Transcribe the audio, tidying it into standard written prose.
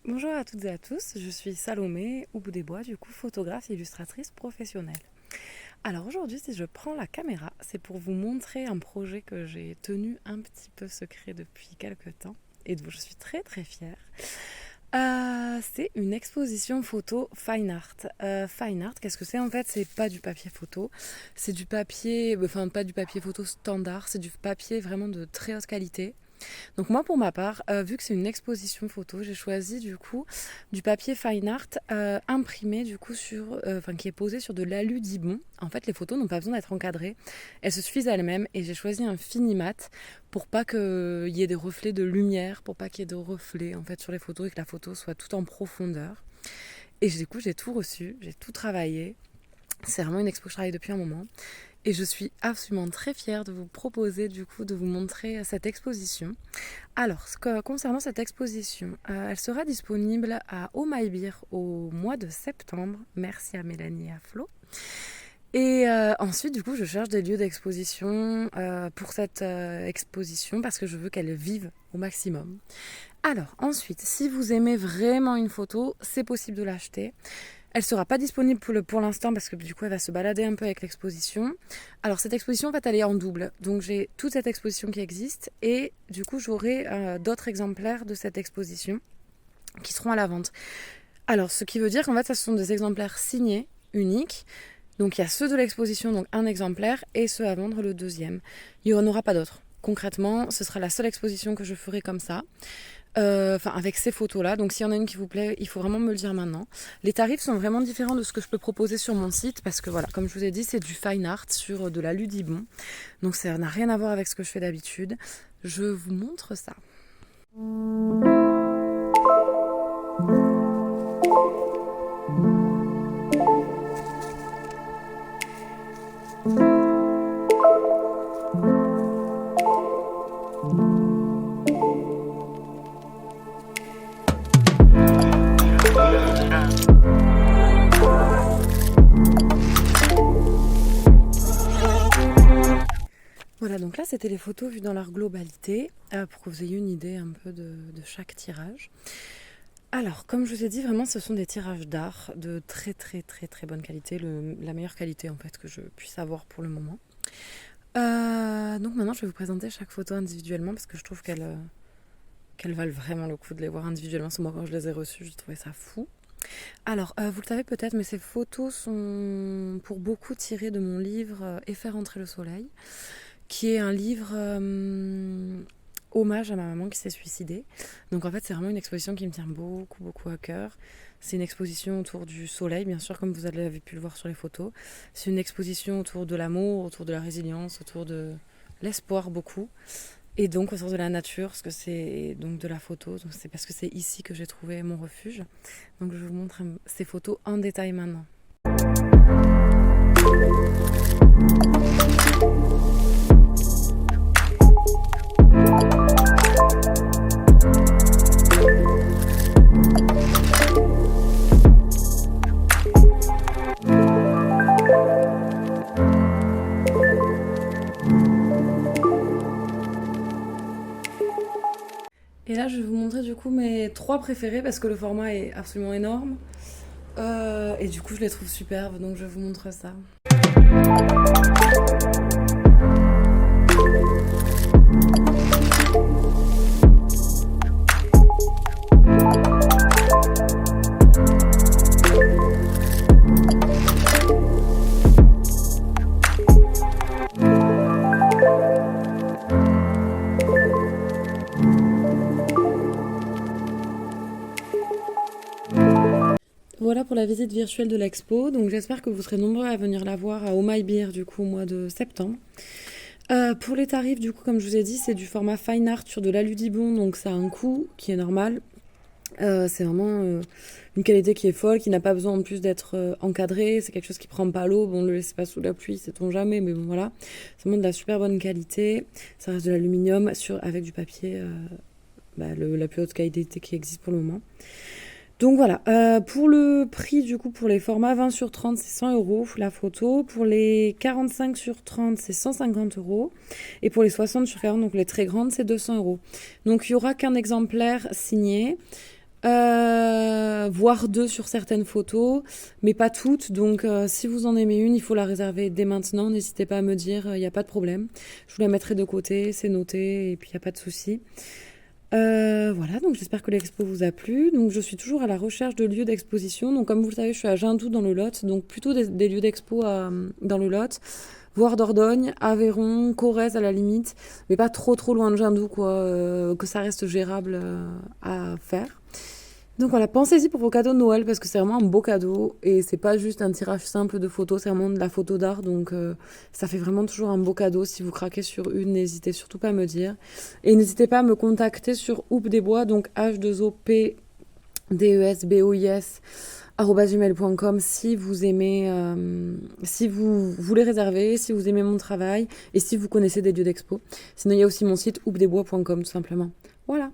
Bonjour à toutes et à tous, je suis Salomé au bout des bois, du coup photographe et illustratrice professionnelle. Alors aujourd'hui, si je prends la caméra, c'est pour vous montrer un projet que j'ai tenu un petit peu secret depuis quelques temps et dont je suis très très fière. C'est une exposition photo fine art. Fine art, qu'est-ce que c'est en fait? C'est pas du papier photo, c'est du papier, enfin pas du papier photo standard, c'est du papier vraiment de très haute qualité. Donc moi pour ma part, vu que c'est une exposition photo, j'ai choisi du coup du papier fine art imprimé du coup qui est posé sur de l'alu-dibond. En fait les photos n'ont pas besoin d'être encadrées, elles se suffisent à elles-mêmes et j'ai choisi un finimat pour pas qu'il y ait des reflets de lumière, pour pas qu'il y ait de reflets en fait sur les photos et que la photo soit tout en profondeur. Et du coup j'ai tout reçu, j'ai tout travaillé. C'est vraiment une expo que je travaille depuis un moment. Et je suis absolument très fière de vous proposer du coup de vous montrer cette exposition. Alors, concernant cette exposition, elle sera disponible à Oh My Beer au mois de septembre. Merci à Mélanie et à Flo. Et ensuite, du coup, je cherche des lieux d'exposition pour cette exposition parce que je veux qu'elle vive au maximum. Alors, ensuite, si vous aimez vraiment une photo, c'est possible de l'acheter. Elle sera pas disponible pour l'instant parce que du coup elle va se balader un peu avec l'exposition. Alors cette exposition en fait elle est en double. Donc j'ai toute cette exposition qui existe et du coup j'aurai d'autres exemplaires de cette exposition qui seront à la vente. Alors ce qui veut dire qu'en fait ça ce sont des exemplaires signés, uniques. Donc il y a ceux de l'exposition, donc un exemplaire, et ceux à vendre le deuxième. Il n'y en aura pas d'autres. Concrètement, ce sera la seule exposition que je ferai comme ça. Avec ces photos-là. Donc s'il y en a une qui vous plaît, il faut vraiment me le dire maintenant. Les tarifs sont vraiment différents de ce que je peux proposer sur mon site parce que voilà, comme je vous ai dit, c'est du fine art sur de la Ludibon. Donc ça n'a rien à voir avec ce que je fais d'habitude. Je vous montre ça. Voilà, donc là c'était les photos vues dans leur globalité pour que vous ayez une idée un peu de chaque tirage. Alors, comme je vous ai dit, vraiment ce sont des tirages d'art de très très très très bonne qualité, la meilleure qualité en fait que je puisse avoir pour le moment. Donc maintenant je vais vous présenter chaque photo individuellement parce que je trouve qu'elles valent vraiment le coup de les voir individuellement. C'est moi quand je les ai reçues, j'ai trouvé ça fou. Alors, vous le savez peut-être, mais ces photos sont pour beaucoup tirées de mon livre Et faire entrer le soleil, qui est un livre hommage à ma maman qui s'est suicidée. Donc en fait, c'est vraiment une exposition qui me tient beaucoup, beaucoup à cœur. C'est une exposition autour du soleil, bien sûr, comme vous avez pu le voir sur les photos. C'est une exposition autour de l'amour, autour de la résilience, autour de l'espoir beaucoup. Et donc autour de la nature, parce que c'est donc de la photo. Donc c'est parce que c'est ici que j'ai trouvé mon refuge. Donc je vous montre ces photos en détail maintenant. Et là, je vais vous montrer du coup mes trois préférés parce que le format est absolument énorme. Et du coup, je les trouve superbes, donc je vous montre ça. Voilà pour la visite virtuelle de l'expo. Donc j'espère que vous serez nombreux à venir la voir à Oh My Beer du coup au mois de septembre. Pour les tarifs, du coup, comme je vous ai dit, c'est du format fine art sur de l'aludibond, donc ça a un coût qui est normal. C'est vraiment une qualité qui est folle, qui n'a pas besoin en plus d'être encadrée. C'est quelque chose qui prend pas l'eau. Bon, ne le laissez pas sous la pluie, sait-on jamais, mais bon voilà. C'est vraiment de la super bonne qualité. Ça reste de l'aluminium avec du papier, la plus haute qualité qui existe pour le moment. Donc voilà, pour le prix du coup pour les formats 20 sur 30 c'est 100 € la photo, pour les 45 sur 30 c'est 150 € et pour les 60 sur 40 donc les très grandes c'est 200 €. Donc il n'y aura qu'un exemplaire signé. voire deux sur certaines photos, mais pas toutes. Donc, si vous en aimez une, il faut la réserver dès maintenant. N'hésitez pas à me dire, il n'y a pas de problème. Je vous la mettrai de côté, c'est noté, et puis il n'y a pas de souci. Voilà, donc j'espère que l'expo vous a plu. Donc, je suis toujours à la recherche de lieux d'exposition. Donc, comme vous le savez, je suis à Jindoux dans le Lot, donc plutôt des lieux d'expo dans le Lot. Voire Dordogne, Aveyron, Corrèze à la limite, mais pas trop loin de Jindoux, quoi, que ça reste gérable à faire. Donc voilà, pensez-y pour vos cadeaux de Noël parce que c'est vraiment un beau cadeau et c'est pas juste un tirage simple de photos, c'est vraiment de la photo d'art donc ça fait vraiment toujours un beau cadeau. Si vous craquez sur une, n'hésitez surtout pas à me dire. Et n'hésitez pas à me contacter sur Houppe des Bois, donc HDESBOIS @gmail.com si vous aimez, si vous voulez réserver, si vous aimez mon travail et si vous connaissez des lieux d'expo. Sinon, il y a aussi mon site houpedesbois.com tout simplement. Voilà.